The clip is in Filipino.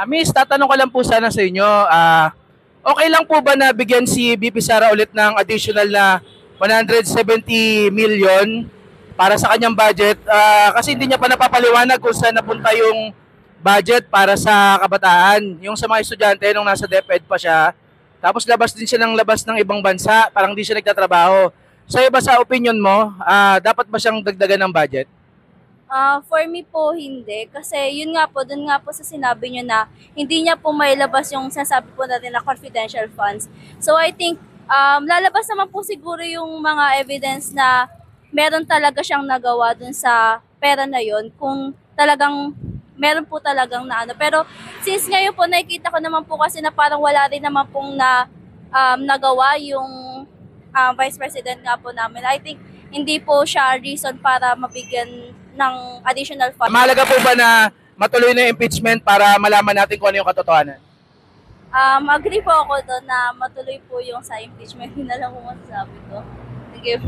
Miss, tatanong ko lang po sana sa inyo, okay lang po ba na bigyan si VP Sara ulit ng additional na 170 million para sa kanyang budget? Kasi hindi niya pa napapaliwanag kung saan napunta yung budget para sa kabataan. Yung sa mga estudyante nung nasa DepEd pa siya, tapos labas din siya ng labas ng ibang bansa, parang hindi siya nagtatrabaho. Sa iba sa opinion mo, dapat ba siyang dagdagan ng budget? For me po, hindi. Kasi yun nga po, dun nga po sa sinabi nyo na hindi niya po mailabas yung sinasabi po natin na confidential funds. So I think lalabas naman po siguro yung mga evidence na meron talaga siyang nagawa dun sa pera na yun kung talagang meron po talagang na ano. Pero since ngayon po nakikita ko naman po kasi na parang wala rin naman pong nagawa yung Vice President nga po namin. I think hindi po siya reason para mabigyan ng additional funds. Mahalaga po ba na matuloy na yung impeachment para malaman natin kung ano yung katotohanan? Agree po ako doon na matuloy po yung sa impeachment. Yun na lang po masasabi ko. Thank you.